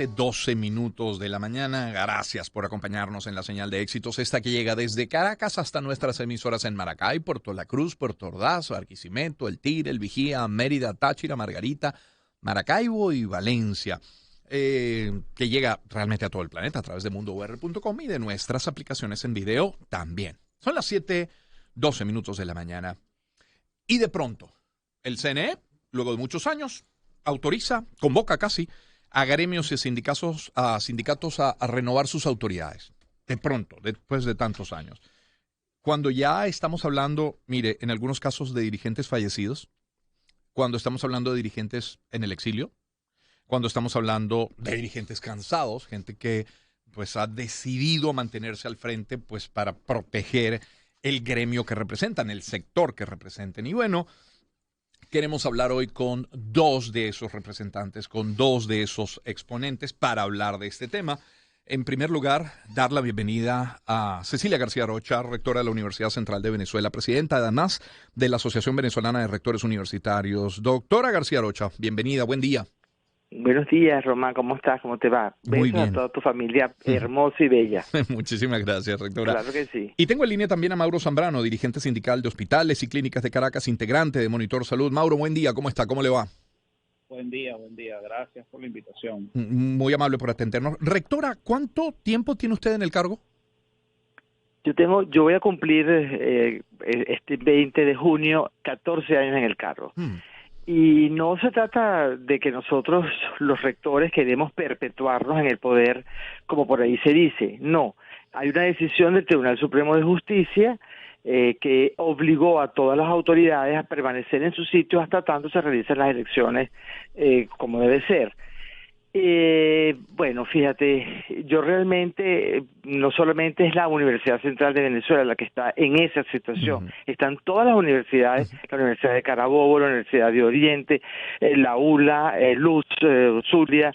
12 minutos de la mañana. Gracias por acompañarnos en la señal de éxitos, esta que llega desde Caracas hasta nuestras emisoras en Maracay, Puerto La Cruz, Puerto Ordaz, Barquisimeto, El Tigre, El Vigía, Mérida, Táchira, Margarita, Maracaibo y Valencia. Que llega realmente a todo el planeta a través de mundour.com y de nuestras aplicaciones en video también. Son las 7:12 minutos de la mañana. Y de pronto, el CNE, luego de muchos años, convoca casi a gremios y sindicatos a renovar sus autoridades. De pronto, después de tantos años. Cuando ya estamos hablando, mire, en algunos casos de dirigentes fallecidos, cuando estamos hablando de dirigentes en el exilio, cuando estamos hablando de dirigentes cansados, gente que pues ha decidido mantenerse al frente pues para proteger el gremio que representan, el sector que representan. Y bueno, queremos hablar hoy con dos de esos representantes, con dos de esos exponentes para hablar de este tema. En primer lugar, dar la bienvenida a Cecilia García Rocha, rectora de la Universidad Central de Venezuela, presidenta además de la Asociación Venezolana de Rectores Universitarios. Doctora García Rocha, bienvenida, buen día. Buenos días, Román, ¿cómo estás? ¿Cómo te va? Muy Besos bien. a toda tu familia hermosa y bella. Muchísimas gracias, rectora. Claro que sí. Y tengo en línea también a Mauro Zambrano, dirigente sindical de hospitales y clínicas de Caracas, integrante de Monitor Salud. Mauro, buen ddía, ¿cómo está? ¿Cómo le va? Buen día. Gracias por la invitación. Muy amable por atendernos. Rectora, ¿cuánto tiempo tiene usted en el cargo? Yo voy a cumplir este 20 de junio 14 años en el cargo. Y no se trata de que nosotros, los rectores, queremos perpetuarnos en el poder, como por ahí se dice. No, hay una decisión del Tribunal Supremo de Justicia que obligó a todas las autoridades a permanecer en sus sitios hasta tanto se realicen las elecciones como debe ser. Bueno, fíjate, yo realmente, no solamente es la Universidad Central de Venezuela la que está en esa situación, están todas las universidades, la Universidad de Carabobo, la Universidad de Oriente, la ULA, Luz, Zulia,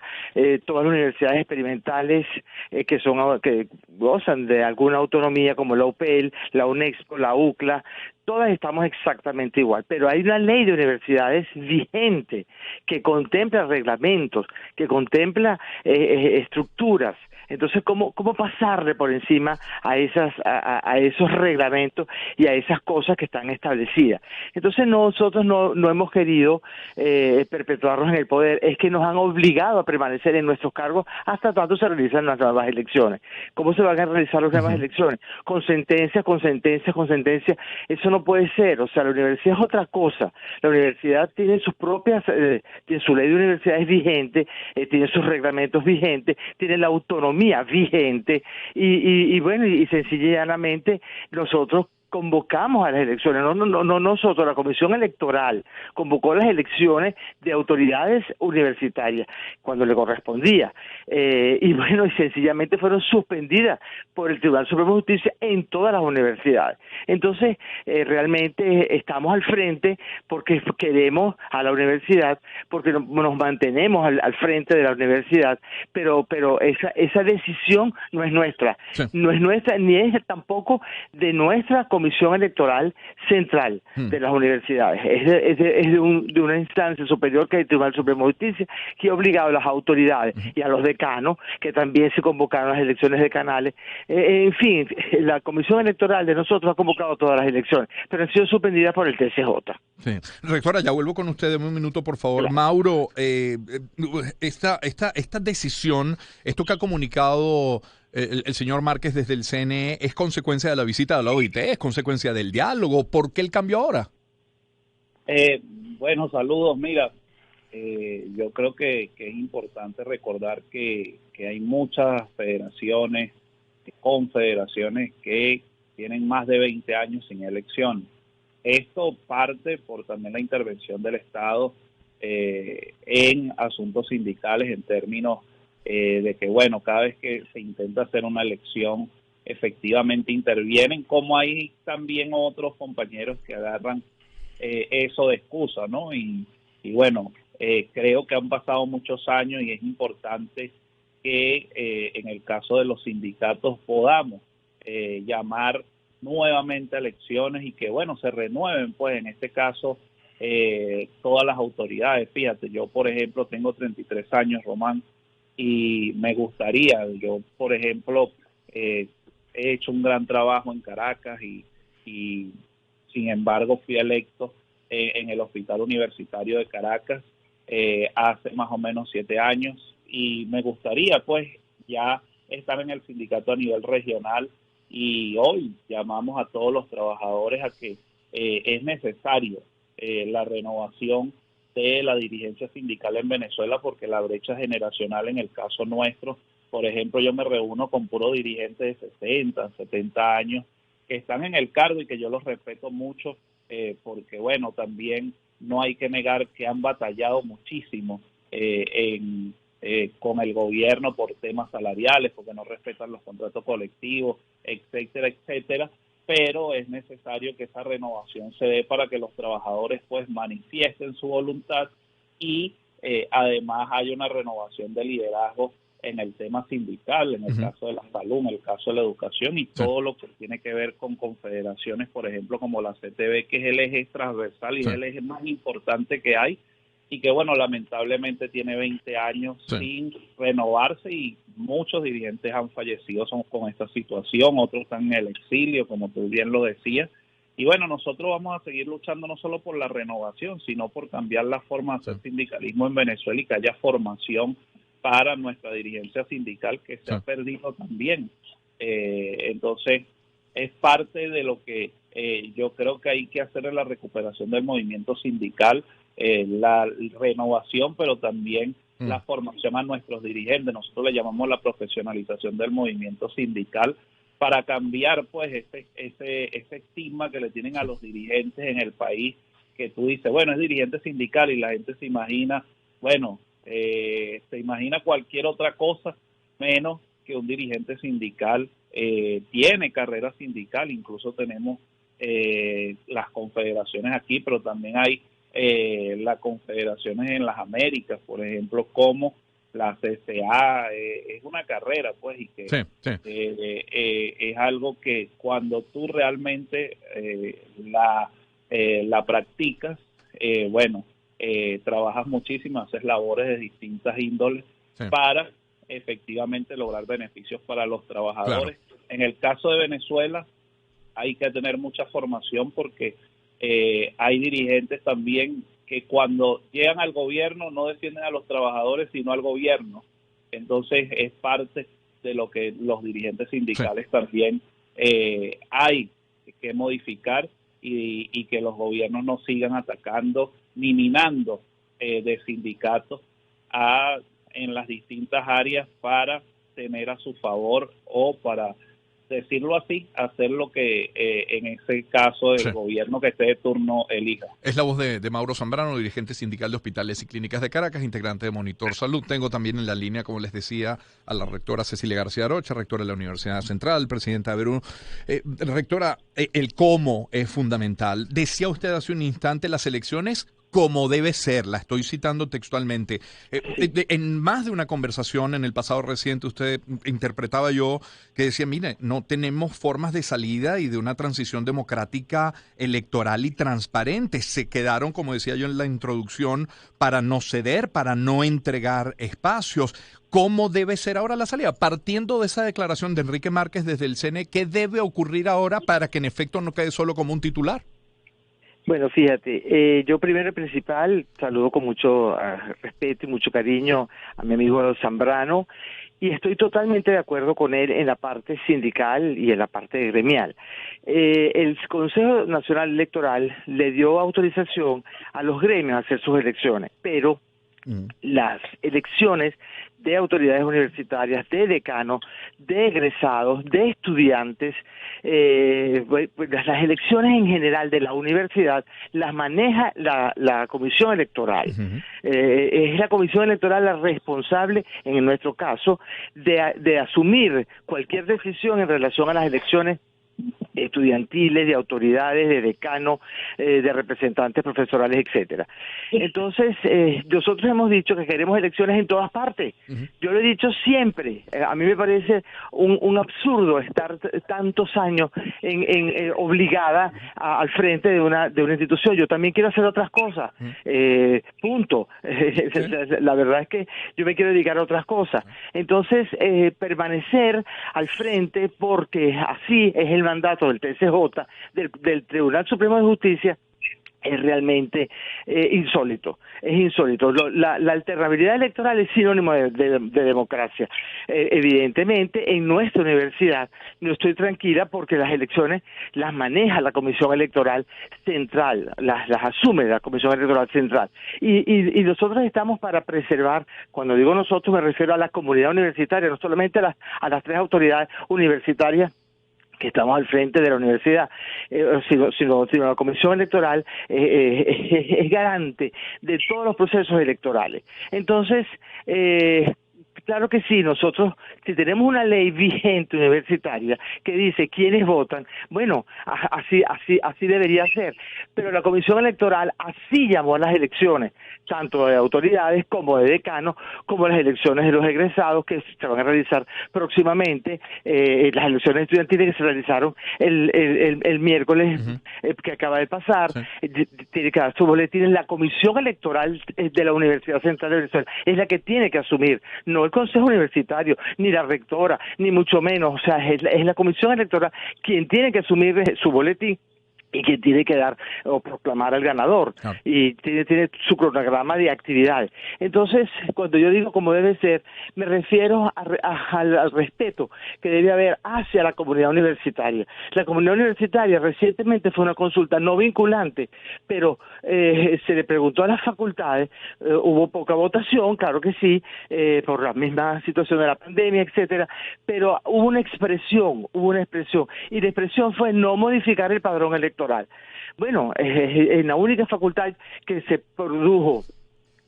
todas las universidades experimentales que gozan de alguna autonomía como la UPEL, la UNEXPO, la UCLA, todas estamos exactamente igual, pero hay una ley de universidades vigente que contempla reglamentos, que contempla estructuras. Entonces, ¿cómo pasarle por encima a esos reglamentos y a esas cosas que están establecidas? Entonces, nosotros no hemos querido perpetuarnos en el poder, es que nos han obligado a permanecer en nuestros cargos hasta tanto se realizan las nuevas elecciones. ¿Cómo se van a realizar las nuevas elecciones? Con sentencia. Eso no puede ser. O sea, la universidad es otra cosa. La universidad tiene sus propias, tiene su ley de universidades vigente, tiene sus reglamentos vigentes, tiene la autonomía vigente y bueno, y sencilla y llanamente nosotros convocamos a las elecciones, no nosotros, la Comisión Electoral convocó las elecciones de autoridades universitarias cuando le correspondía, y bueno, y sencillamente fueron suspendidas por el Tribunal Supremo de Justicia en todas las universidades. Entonces, realmente estamos al frente porque queremos a la universidad, porque nos mantenemos al frente de la universidad, pero esa decisión no es nuestra, no es nuestra, ni es tampoco de nuestra Comisión Electoral Central de las universidades, es de una instancia superior que es el Tribunal Supremo de Justicia, que ha obligado a las autoridades y a los decanos, que también se convocaron las elecciones decanales, en fin, la Comisión Electoral de nosotros ha convocado todas las elecciones, pero han sido suspendidas por el TCJ. Sí. Rectora, ya vuelvo con usted en un minuto, por favor. Claro. Mauro, esta decisión, esto que ha comunicado el señor Márquez desde el CNE, ¿es consecuencia de la visita de la OIT? ¿Es consecuencia del diálogo? ¿Por qué el cambio ahora? Bueno, saludos. Mira, yo creo que es importante recordar que hay muchas federaciones, confederaciones que tienen más de 20 años sin elección. Esto parte por también la intervención del Estado en asuntos sindicales en términos de que, bueno, cada vez que se intenta hacer una elección, efectivamente intervienen, como hay también otros compañeros que agarran eso de excusa, ¿no? Y bueno, creo que han pasado muchos años y es importante que en el caso de los sindicatos podamos llamar nuevamente a elecciones y que, bueno, se renueven, pues, en este caso, todas las autoridades. Fíjate, yo, por ejemplo, tengo 33 años, Román, y me gustaría, yo por ejemplo he hecho un gran trabajo en Caracas y sin embargo fui electo en el Hospital Universitario de Caracas hace más o menos 7 años, y me gustaría pues ya estar en el sindicato a nivel regional, y hoy llamamos a todos los trabajadores a que es necesario la renovación de la dirigencia sindical en Venezuela, porque la brecha generacional en el caso nuestro, por ejemplo, yo me reúno con puros dirigentes de 60, 70 años que están en el cargo y que yo los respeto mucho, porque bueno, también no hay que negar que han batallado muchísimo con el gobierno por temas salariales, porque no respetan los contratos colectivos, etcétera, etcétera, pero es necesario que esa renovación se dé para que los trabajadores pues manifiesten su voluntad y además hay una renovación de liderazgo en el tema sindical, en el caso de la salud, en el caso de la educación y todo lo que tiene que ver con confederaciones, por ejemplo, como la CTV, que es el eje transversal y es el eje más importante que hay, y que, bueno, lamentablemente tiene 20 años sin renovarse y muchos dirigentes han fallecido con esta situación, otros están en el exilio, como tú bien lo decías. Y bueno, nosotros vamos a seguir luchando no solo por la renovación, sino por cambiar la forma de hacer sindicalismo en Venezuela y que haya formación para nuestra dirigencia sindical, que se ha perdido también. Entonces, es parte de lo que yo creo que hay que hacer en la recuperación del movimiento sindical, la renovación, pero también la formación a nuestros dirigentes. Nosotros le llamamos la profesionalización del movimiento sindical, para cambiar pues ese estigma que le tienen a los dirigentes en el país, que tú dices, bueno, es dirigente sindical, y la gente se imagina, bueno, se imagina cualquier otra cosa menos que un dirigente sindical tiene carrera sindical. Incluso tenemos las confederaciones aquí, pero también hay las confederaciones en las Américas, por ejemplo, como la CCA, es una carrera, pues, y que es algo que cuando tú realmente la practicas, bueno, trabajas muchísimo, haces labores de distintas índoles para efectivamente lograr beneficios para los trabajadores. Claro. En el caso de Venezuela hay que tener mucha formación, porque hay dirigentes también que cuando llegan al gobierno no defienden a los trabajadores sino al gobierno. Entonces es parte de lo que los dirigentes sindicales también hay que modificar, y que los gobiernos no sigan atacando ni minando de sindicatos en las distintas áreas para tener a su favor, o para decirlo así, hacer lo que en ese caso el gobierno que esté de turno elija. Es la voz de Mauro Zambrano, dirigente sindical de Hospitales y Clínicas de Caracas, integrante de Monitor Salud. Tengo también en la línea, como les decía, a la rectora Cecilia García Arocha, rectora de la Universidad Central, presidenta de Verú. Rectora, el cómo es fundamental. Decía usted hace un instante, las elecciones como debe ser, la estoy citando textualmente. En más de una conversación en el pasado reciente, usted interpretaba yo que decía, mire, no tenemos formas de salida y de una transición democrática, electoral y transparente. Se quedaron, como decía yo en la introducción, para no ceder, para no entregar espacios. ¿Cómo debe ser ahora la salida? Partiendo de esa declaración de Enrique Márquez desde el CNE, ¿qué debe ocurrir ahora para que en efecto no quede solo como un titular? Bueno, fíjate, yo primero y principal saludo con mucho respeto y mucho cariño a mi amigo Zambrano, y estoy totalmente de acuerdo con él en la parte sindical y en la parte gremial. El Consejo Nacional Electoral le dio autorización a los gremios a hacer sus elecciones, pero las elecciones de autoridades universitarias, de decanos, de egresados, de estudiantes, las elecciones en general de la universidad las maneja la Comisión Electoral. Es la Comisión Electoral la responsable, en nuestro caso, de asumir cualquier decisión en relación a las elecciones estudiantiles, de autoridades, de decanos, de representantes profesorales, etcétera. Entonces, nosotros hemos dicho que queremos elecciones en todas partes. Yo lo he dicho siempre. A mí me parece un absurdo estar tantos años obligada al frente de una institución. Yo también quiero hacer otras cosas. Punto. La verdad es que yo me quiero dedicar a otras cosas. Entonces, permanecer al frente, porque así es el mandato del TSJ, del Tribunal Supremo de Justicia, es realmente insólito, es insólito. La alternabilidad electoral es sinónimo de democracia. Evidentemente, en nuestra universidad no estoy tranquila porque las elecciones las maneja la Comisión Electoral Central, las asume la Comisión Electoral Central. Y nosotros estamos para preservar, cuando digo nosotros me refiero a la comunidad universitaria, no solamente a las 3 autoridades universitarias que estamos al frente de la universidad, sino la Comisión Electoral es garante de todos los procesos electorales. Entonces, claro que sí, nosotros, si tenemos una ley vigente universitaria que dice quiénes votan, bueno, así debería ser. Pero la Comisión Electoral así llamó a las elecciones, tanto de autoridades como de decanos, como las elecciones de los egresados que se van a realizar próximamente, las elecciones estudiantiles que se realizaron el miércoles que acaba de pasar. Tiene que dar su boletín. En la Comisión Electoral de la Universidad Central de Venezuela es la que tiene que asumir, no el Consejo Universitario, ni la rectora, ni mucho menos. O sea, es la Comisión Electoral quien tiene que asumir su boletín y quien tiene que dar o proclamar al ganador, y tiene su cronograma de actividades. Entonces, cuando yo digo como debe ser, me refiero al respeto que debe haber hacia la comunidad universitaria. La comunidad universitaria recientemente fue una consulta no vinculante, pero se le preguntó a las facultades, hubo poca votación, claro que sí, por la misma situación de la pandemia, etcétera, pero hubo una expresión, y la expresión fue no modificar el padrón electoral. Bueno, en la única facultad que se produjo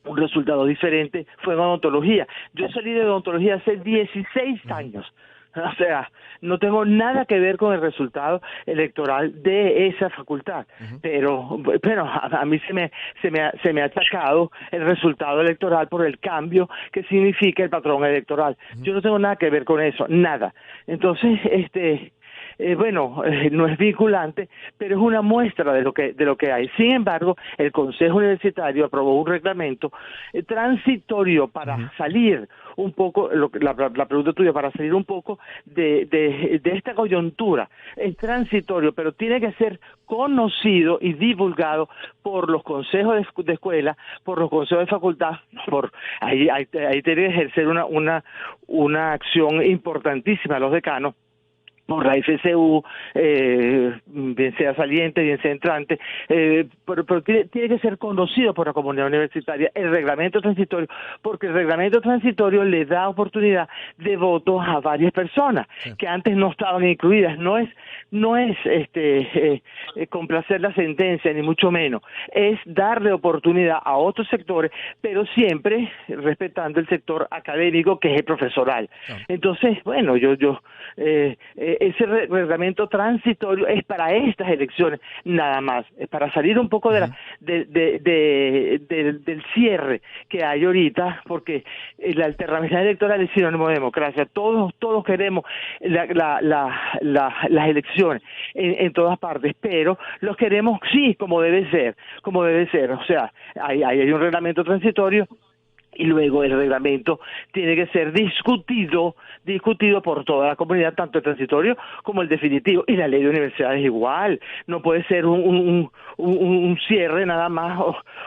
un resultado diferente fue en odontología. Yo salí de odontología hace 16 años. O sea, no tengo nada que ver con el resultado electoral de esa facultad, pero bueno, a mí se me ha achacado el resultado electoral por el cambio que significa el patrón electoral. Yo no tengo nada que ver con eso, nada. Entonces, no es vinculante, pero es una muestra de lo que hay. Sin embargo, el Consejo Universitario aprobó un reglamento transitorio para salir un poco, la pregunta tuya, para salir un poco de esta coyuntura. Es transitorio, pero tiene que ser conocido y divulgado por los consejos de escuela, por los consejos de facultad, ahí tiene que ejercer una acción importantísima los decanos, por la FCU, bien sea saliente, bien sea entrante, pero tiene que ser conocido por la comunidad universitaria el reglamento transitorio, porque el reglamento transitorio le da oportunidad de voto a varias personas que antes no estaban incluidas. No es complacer la sentencia, ni mucho menos, es darle oportunidad a otros sectores, pero siempre respetando el sector académico, que es el profesoral. Entonces, bueno, ese reglamento transitorio es para estas elecciones nada más, es para salir un poco del cierre que hay ahorita, porque la alternabilidad electoral es sinónimo de democracia. Todos queremos las elecciones en todas partes, pero los queremos sí como debe ser. O sea, hay un reglamento transitorio, y luego el reglamento tiene que ser discutido por toda la comunidad, tanto el transitorio como el definitivo. Y la ley de universidades igual, no puede ser un cierre nada más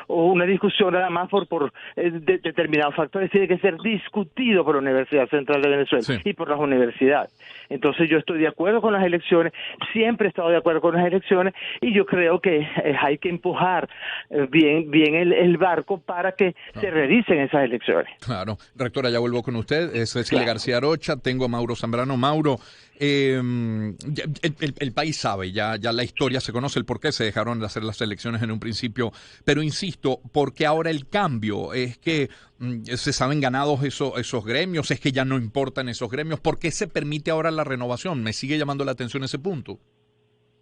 o una discusión nada más por determinados factores. Tiene que ser discutido por la Universidad Central de Venezuela y por las universidades. Entonces yo estoy de acuerdo con las elecciones, siempre he estado de acuerdo con las elecciones, y yo creo que hay que empujar bien el barco para que se realicen esas elecciones. Claro. Rectora, ya vuelvo con usted. Es Cecilia García Arocha. Tengo a Mauro Zambrano. Mauro, el país sabe, ya la historia se conoce el por qué se dejaron de hacer las elecciones en un principio, pero insisto, porque ahora el cambio es que se saben ganados esos gremios, es que ya no importan esos gremios. ¿Por qué se permite ahora la renovación? Me sigue llamando la atención ese punto.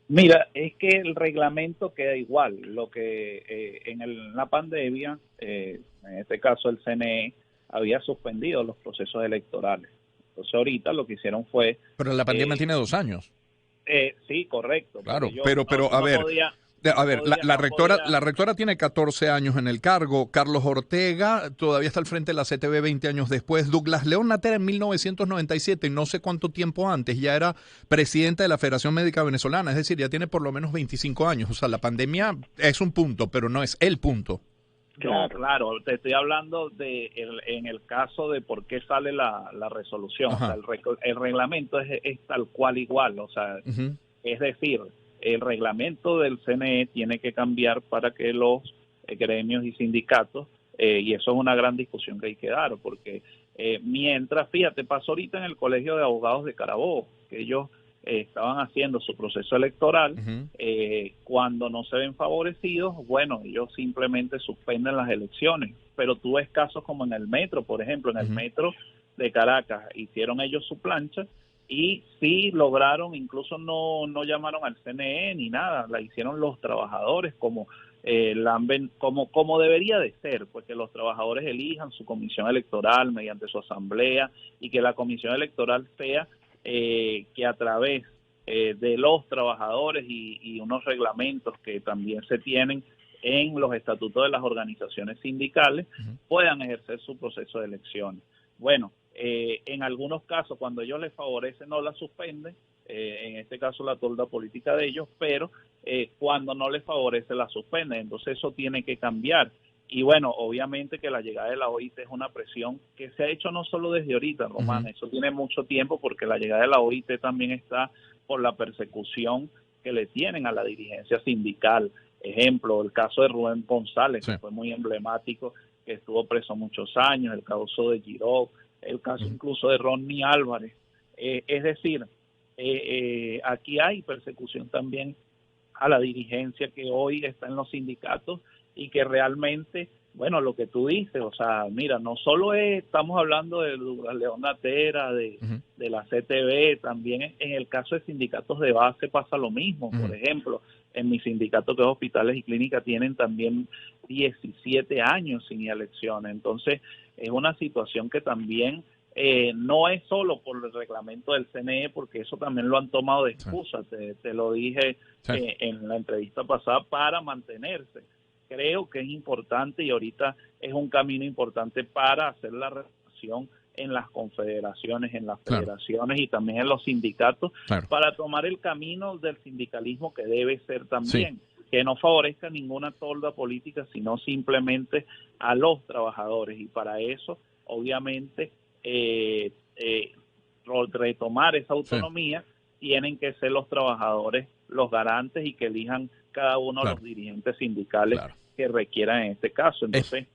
Mira, es que el reglamento queda igual. Lo que en la pandemia, en este caso el CNE, había suspendido los procesos electorales. Entonces ahorita lo que hicieron fue... Pero la pandemia tiene 2 años. Sí, correcto. Claro, Yo pero a ver, la rectora tiene 14 años en el cargo. Carlos Ortega todavía está al frente de la CTV 20 años después. Douglas León Natera en 1997, no sé cuánto tiempo antes, ya era presidente de la Federación Médica Venezolana. Es decir, ya tiene por lo menos 25 años. O sea, la pandemia es un punto, pero no es el punto. No, claro, te estoy hablando en el caso de por qué sale la resolución. Ajá. O sea, el reglamento es tal cual igual. O sea, es decir, el reglamento del CNE tiene que cambiar para que los gremios y sindicatos, y eso es una gran discusión que hay que dar, porque mientras, fíjate, pasó ahorita en el Colegio de Abogados de Carabobo, que ellos estaban haciendo su proceso electoral, cuando no se ven favorecidos, bueno, ellos simplemente suspenden las elecciones, pero tú ves casos como en el metro, por ejemplo, en el metro de Caracas, hicieron ellos su plancha, y sí lograron, incluso no llamaron al CNE ni nada, la hicieron los trabajadores como debería de ser, pues que los trabajadores elijan su comisión electoral mediante su asamblea y que la comisión electoral sea que a través de los trabajadores y unos reglamentos que también se tienen en los estatutos de las organizaciones sindicales puedan ejercer su proceso de elecciones. Bueno, en algunos casos, cuando ellos les favorece, no la suspenden, en este caso la tolda política de ellos, pero cuando no les favorece, la suspenden. Entonces eso tiene que cambiar. Y bueno, obviamente que la llegada de la OIT es una presión que se ha hecho no solo desde ahorita, Román, eso tiene mucho tiempo, porque la llegada de la OIT también está por la persecución que le tienen a la dirigencia sindical. Ejemplo, el caso de Rubén González, que fue muy emblemático, que estuvo preso muchos años, el caso de Giró, el caso incluso de Ronnie Álvarez. Es decir, aquí hay persecución también a la dirigencia que hoy está en los sindicatos y que realmente, bueno, lo que tú dices, o sea, mira, no solo estamos hablando de León Natera, de la CTV, también en el caso de sindicatos de base pasa lo mismo. Por ejemplo, en mi sindicato, que es Hospitales y Clínicas, tienen también 17 años sin elecciones. Entonces, es una situación que también no es solo por el reglamento del CNE, porque eso también lo han tomado de excusa, te lo dije en la entrevista pasada, para mantenerse. Creo que es importante y ahorita es un camino importante para hacer la relación en las confederaciones, en las federaciones y también en los sindicatos, para tomar el camino del sindicalismo que debe ser también, que no favorezca ninguna tolda política, sino simplemente a los trabajadores. Y para eso, obviamente, retomar esa autonomía, tienen que ser los trabajadores los garantes y que elijan cada uno de los dirigentes sindicales que requieran en este caso. Entonces,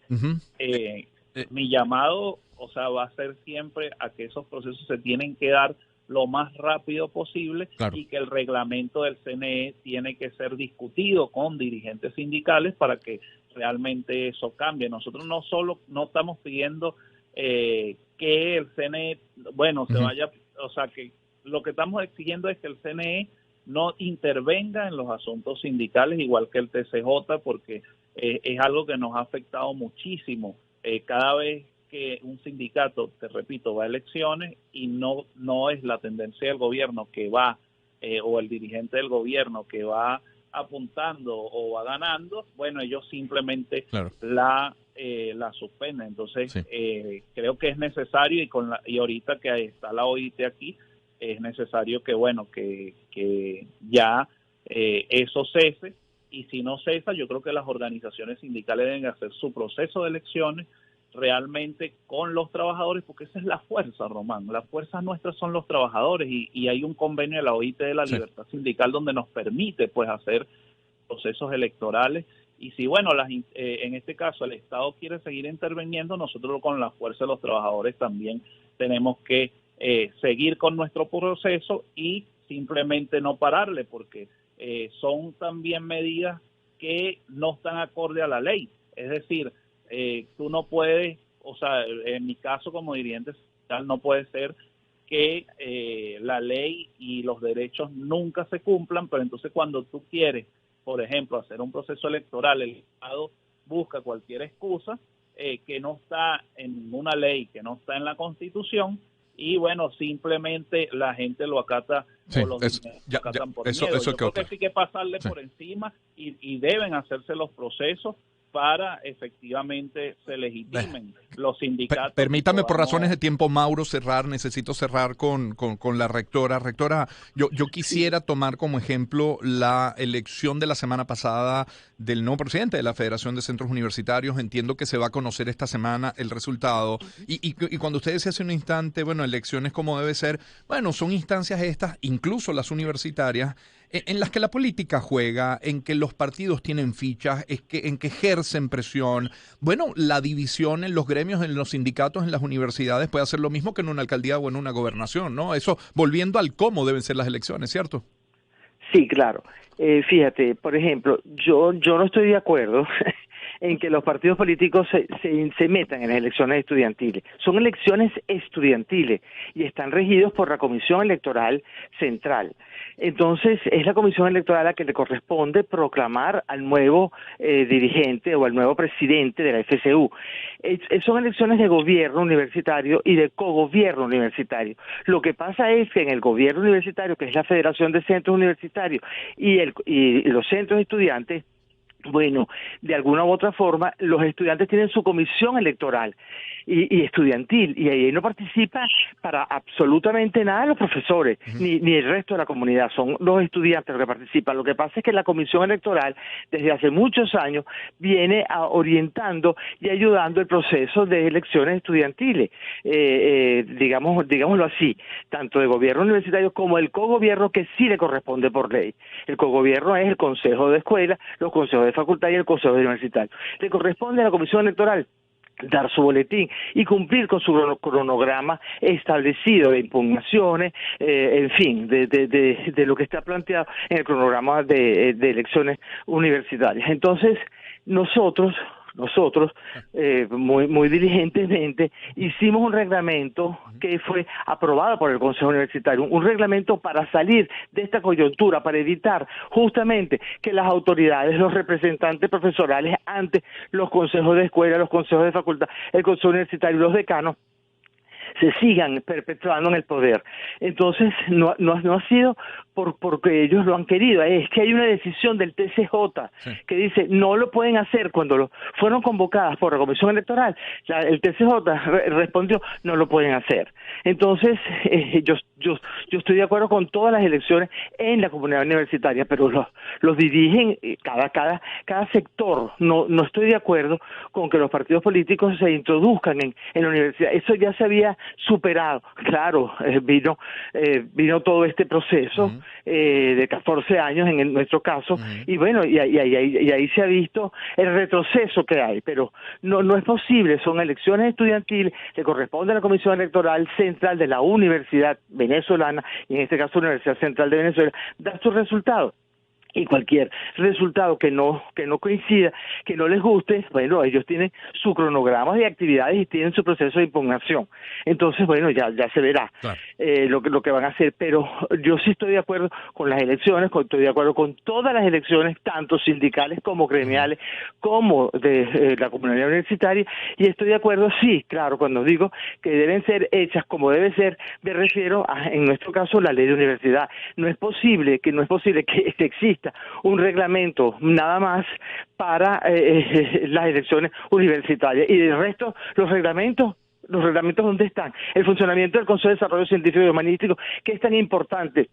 mi llamado, o sea, va a ser siempre a que esos procesos se tienen que dar lo más rápido posible y que el reglamento del CNE tiene que ser discutido con dirigentes sindicales para que realmente eso cambie. Nosotros no estamos pidiendo que el CNE, bueno, se vaya, o sea, que lo que estamos exigiendo es que el CNE no intervenga en los asuntos sindicales, igual que el TCJ, porque es algo que nos ha afectado muchísimo. Cada vez que un sindicato, te repito, va a elecciones y no es la tendencia del gobierno que va, o el dirigente del gobierno que va apuntando o va ganando, bueno, ellos simplemente la suspenden. Entonces, creo que es necesario, y ahorita que está la OIT aquí, es necesario que, bueno, que ya eso cese, y si no cesa, yo creo que las organizaciones sindicales deben hacer su proceso de elecciones realmente con los trabajadores, porque esa es la fuerza, Román. Las fuerzas nuestras son los trabajadores, y hay un convenio de la OIT de la libertad sindical donde nos permite, pues, hacer procesos electorales. Y si, bueno, en este caso el Estado quiere seguir interviniendo, nosotros con la fuerza de los trabajadores también tenemos que seguir con nuestro proceso y simplemente no pararle, porque son también medidas que no están acorde a la ley. Es decir, tú no puedes, o sea, en mi caso como dirigente sindical no puede ser que la ley y los derechos nunca se cumplan, pero entonces cuando tú quieres, por ejemplo, hacer un proceso electoral, el Estado busca cualquier excusa que no está en ninguna ley, que no está en la Constitución, y bueno, simplemente la gente lo acata, sí, o los lo acatan por miedo. Yo creo que sí que pasarle por encima y deben hacerse los procesos para efectivamente se legitimen los sindicatos. Permítame por razones de tiempo, Mauro, necesito cerrar con la rectora. Rectora, yo quisiera tomar como ejemplo la elección de la semana pasada del nuevo presidente de la Federación de Centros Universitarios. Entiendo que se va a conocer esta semana el resultado. Y cuando usted decía hace un instante, bueno, elecciones como debe ser, bueno, son instancias estas, incluso las universitarias, en las que la política juega, en que los partidos tienen fichas, en que ejercen presión. Bueno, la división en los gremios, en los sindicatos, en las universidades puede hacer lo mismo que en una alcaldía o en una gobernación, ¿no? Eso, volviendo al cómo deben ser las elecciones, ¿cierto? Sí, claro. Fíjate, por ejemplo, yo no estoy de acuerdo en que los partidos políticos se metan en las elecciones estudiantiles. Son elecciones estudiantiles y están regidos por la Comisión Electoral Central. Entonces, es la Comisión Electoral a la que le corresponde proclamar al nuevo dirigente o al nuevo presidente de la FCU. Son elecciones de gobierno universitario y de cogobierno universitario. Lo que pasa es que en el gobierno universitario, que es la Federación de Centros Universitarios, y los centros de estudiantes, bueno, de alguna u otra forma, los estudiantes tienen su comisión electoral y estudiantil, y ahí no participa para absolutamente nada los profesores, ni el resto de la comunidad, son los estudiantes los que participan. Lo que pasa es que la comisión electoral, desde hace muchos años, viene orientando y ayudando el proceso de elecciones estudiantiles, digámoslo así, tanto de gobierno universitario como el cogobierno, que sí le corresponde por ley. El cogobierno es el consejo de escuela, los consejos de facultad y el consejo universitario. Le corresponde a la comisión electoral dar su boletín y cumplir con su cronograma establecido de impugnaciones, en fin, de lo que está planteado en el cronograma de elecciones universitarias. Entonces, nosotros muy diligentemente hicimos un reglamento que fue aprobado por el Consejo Universitario, un reglamento para salir de esta coyuntura, para evitar justamente que las autoridades, los representantes profesorales ante los consejos de escuela, los consejos de facultad, el Consejo Universitario y los decanos se sigan perpetuando en el poder. Entonces, no ha sido porque ellos lo han querido, es que hay una decisión del TCJ que dice no lo pueden hacer. Cuando fueron convocadas por la Comisión Electoral, el TCJ respondió no lo pueden hacer. Entonces, yo estoy de acuerdo con todas las elecciones en la comunidad universitaria, pero los dirigen cada sector. No estoy de acuerdo con que los partidos políticos se introduzcan en la universidad. Eso ya se había superado. Claro, vino todo este proceso de 14 años en nuestro caso, y bueno, y ahí se ha visto el retroceso que hay, pero no es posible. Son elecciones estudiantiles, le corresponde a la Comisión Electoral Central de la Universidad Venezolana, y en este caso la Universidad Central de Venezuela, dar sus resultados. Y cualquier resultado que no coincida, que no les guste, bueno, ellos tienen su cronograma de actividades y tienen su proceso de impugnación. Entonces, bueno, ya se verá. Claro. Lo que van a hacer. Pero yo sí estoy de acuerdo con las elecciones, estoy de acuerdo con todas las elecciones, tanto sindicales como gremiales, como de la comunidad universitaria, y estoy de acuerdo, sí, claro, cuando digo que deben ser hechas como debe ser, me refiero a, en nuestro caso, la ley de universidad. No es posible que exista un reglamento nada más para las elecciones universitarias, y del resto los reglamentos ¿dónde están? El funcionamiento del Consejo de Desarrollo Científico y Humanístico, que es tan importante,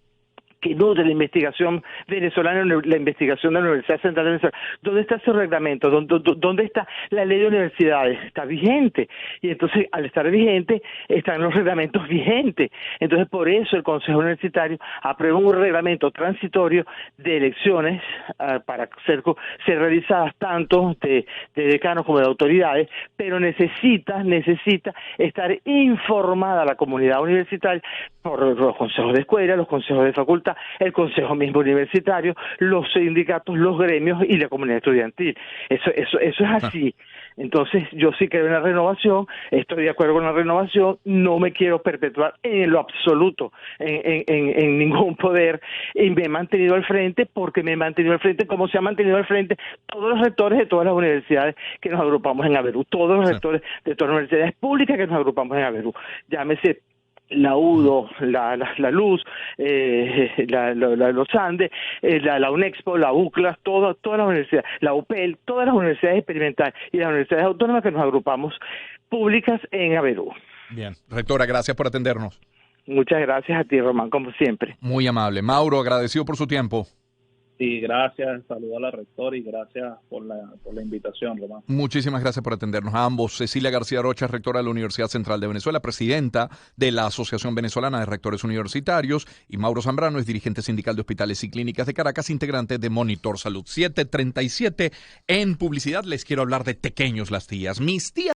que nutre la investigación venezolana, la investigación de la Universidad Central de Venezuela. ¿Dónde está ese reglamento? ¿Dónde está la ley de universidades? Está vigente. Y entonces, al estar vigente, están los reglamentos vigentes. Entonces, por eso el Consejo Universitario aprueba un reglamento transitorio de elecciones para ser realizadas tanto de decanos como de autoridades, pero necesita estar informada la comunidad universitaria por los consejos de escuela, los consejos de facultad, el consejo mismo universitario, los sindicatos, los gremios y la comunidad estudiantil. Eso es así. Entonces, yo sí creo en la renovación, estoy de acuerdo con la renovación, no me quiero perpetuar en lo absoluto en ningún poder, y me he mantenido al frente porque me he mantenido al frente como se ha mantenido al frente todos los rectores de todas las universidades que nos agrupamos en Averú, todos los rectores de todas las universidades públicas que nos agrupamos en Averú, llámese la UDO, la Luz, los Andes, la UNEXPO, la UCLAS, todas las universidades, la UPEL, todas las universidades experimentales y las universidades autónomas que nos agrupamos públicas en Averú. Bien, rectora, gracias por atendernos. Muchas gracias a ti, Román, como siempre. Muy amable. Mauro, agradecido por su tiempo. Sí, gracias, saludo a la rectora y gracias por la invitación, Román. Muchísimas gracias por atendernos a ambos. Cecilia García Rocha, rectora de la Universidad Central de Venezuela, presidenta de la Asociación Venezolana de Rectores Universitarios, y Mauro Zambrano es dirigente sindical de Hospitales y Clínicas de Caracas, integrante de Monitor Salud. 7:37 en publicidad. Les quiero hablar de Tequeños Las Tías. Mis tías